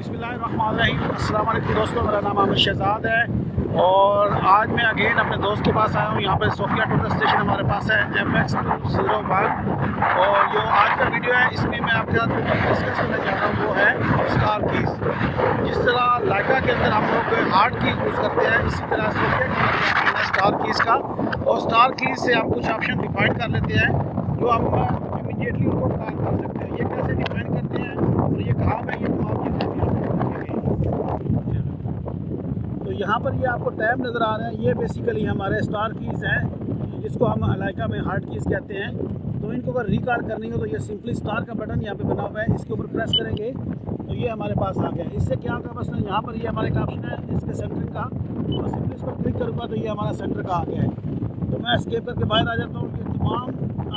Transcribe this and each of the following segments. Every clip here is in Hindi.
बिस्मिल्लाहिर्रहमानिर्रहीम। अस्सलाम वालेकुम दोस्तों, मेरा नाम अहमद शहजाद है और आज मैं अगेन अपने दोस्त के पास आया हूँ। यहाँ पर सोफिया टोटल स्टेशन हमारे पास है FX201 और जो आज का वीडियो है इसमें मैं आपके साथ डिस्कस करना चाह रहा हूँ वो है स्टार कीज़। जिस तरह लाइका के अंदर हम लोग हार्ड की यूज़ करते हैं, इसी तरह सोफिया के अंदर है स्टार कीज़ का। और स्टार कीज़ से हम कुछ ऑप्शन डिफाइन कर लेते हैं जो हम इमीडिएटली उनको कॉल कर सकते हैं। ये कैसे डिफाइन करते हैं और ये कहाँ पे ये तो यहाँ पर ये आपको टैब नज़र आ रहे हैं। ये बेसिकली हमारे स्टार कीज़ हैं जिसको हम लाइका में हार्ड कीज़ कहते हैं। तो इनको अगर रिकॉर्ड करनी हो तो ये सिंपली स्टार का बटन यहाँ पे बना हुआ है, इसके ऊपर प्रेस करेंगे तो ये हमारे पास आ गया। इससे क्या होगा, बस यहाँ पर ये हमारे का ऑप्शन है इसके सेंटरिंग का, और सिंपली इस पर क्लिक करूँगा तो ये हमारा सेंटर का आ गया है। तो मैं एस्केप करके बाहर आ जाता हूँ। ये तमाम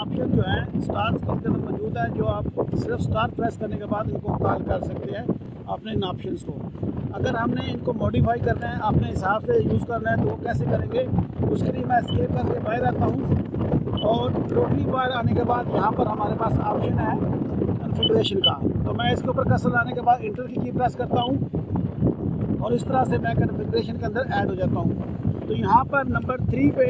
ऑप्शन जो है स्टार के अंदर मौजूद है, जो आप सिर्फ स्टार प्रेस करने के बाद इनको कॉल कर सकते हैं अपने इन ऑप्शंस को। अगर हमने इनको मॉडिफाई करना है, अपने हिसाब से यूज़ करना है, तो वो कैसे करेंगे, उसके लिए मैं एस्केप करके बाहर आता हूँ। और टोटली बाहर आने के बाद यहाँ पर हमारे पास ऑप्शन है कॉन्फ़िगरेशन का। तो मैं इसके ऊपर कर्सर लाने के बाद इंटर की प्रेस करता हूँ और इस तरह से मैं कॉन्फ़िगरेशन के अंदर ऐड हो जाता हूँ। तो यहाँ पर नंबर 3 पे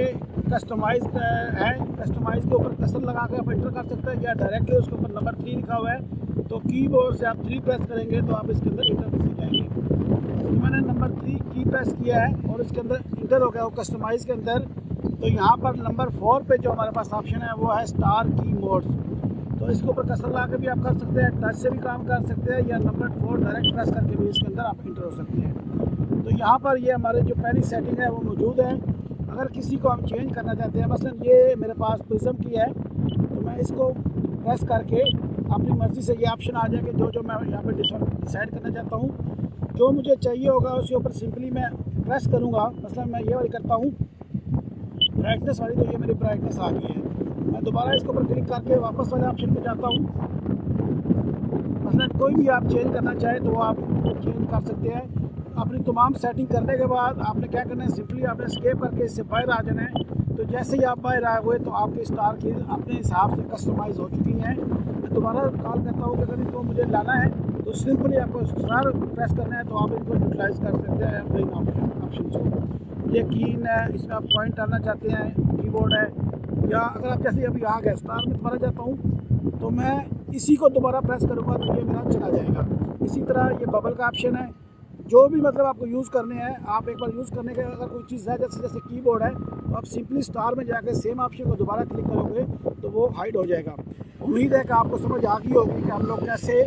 कस्टमाइज़ है। कस्टमाइज़ के ऊपर कर्सर लगा के आप इंटर कर सकते हैं या डायरेक्टली उसके ऊपर नंबर 3 लिखा हुआ है तो कीबोर्ड से आप 3 प्रेस करेंगे तो आप इसके अंदर इंटर कर जाएंगे। तो मैंने नंबर 3 की प्रेस किया है और इसके अंदर इंटर हो गया वो कस्टमाइज़ के अंदर। तो यहाँ पर नंबर 4 पे जो हमारे पास ऑप्शन है वो है स्टार की मोड्स। तो इसके ऊपर कर्सर लगा के भी आप कर सकते हैं, टच से भी काम कर सकते हैं, या नंबर 4 डायरेक्ट प्रेस करके भी इसके अंदर आप इंटर हो सकते हैं। तो यहाँ पर ये हमारे जो पहली सेटिंग है वो मौजूद है। अगर किसी को हम चेंज करना चाहते हैं, मसलन ये मेरे पास प्रिज्म की है तो मैं इसको प्रेस करके अपनी मर्ज़ी से ये ऑप्शन आ जाएंगे जो मैं यहाँ पर डिसाइड करना चाहता हूँ। जो मुझे चाहिए होगा उसके ऊपर सिंपली मैं प्रेस करूँगा। मसलन मैं ये वाली करता हूँ ब्राइटनेस वाली, तो ये मेरी ब्राइटनेस आ गई है। मैं दोबारा इसके ऊपर क्लिक करके वापस वाले ऑप्शन पे जाता हूँ। मसलन कोई भी आप चेंज करना चाहें तो वो आप चेंज कर सकते हैं। अपनी तमाम सेटिंग करने के बाद आपने क्या करना है, सिंपली आपने स्केप करके इससे बाहर आ जाना है। तो जैसे ही आप बाहर आ गए तो आपके स्टार की अपने हिसाब से कस्टमाइज़ हो चुकी हैं। मैं दोबारा कॉल करता हूँ कि अगर इनको मुझे लाना है तो सिंपली आपको स्टार प्रेस करना है तो आप इनको यूटिलाइज़ कर सकते हैं अपने ऑप्शन को। ये कीन है, इसमें आप पॉइंट डालना चाहते हैं, कीबोर्ड है, या अगर आप जैसे अभी आ गए स्टार में दोबारा जाता हूँ तो मैं इसी को दोबारा प्रेस करूँगा तो ये मेरा चला जाएगा। इसी तरह ये बबल का ऑप्शन है। जो भी मतलब आपको यूज़ करने हैं, आप एक बार यूज़ करने के अगर कोई चीज़ है जैसे कीबोर्ड है तो आप सिंपली स्टार में जाकर सेम ऑप्शन को दोबारा क्लिक करोगे तो वो हाइड हो जाएगा। उम्मीद है कि आपको समझ आ गई होगी कि हम लोग कैसे।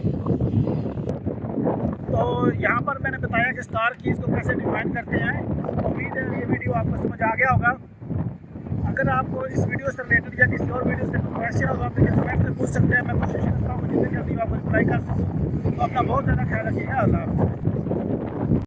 तो यहाँ पर मैंने बताया कि स्टार कीज़ को कैसे डिफाइन करते हैं। उम्मीद है ये वीडियो आपको समझ आ गया होगा। अगर आपको इस वीडियो से रिलेटेड या किसी और वीडियो से कोई क्वेश्चन हो तो आप मुझे कमेंट से पूछ सकते हैं। मैं कोशिश करता हूँ जितनी जल्दी आपको रिप्लाई कर सकूँ। तो अपना बहुत ज़्यादा ख्याल रखिएगा। अल्लाह हाफ़िज़।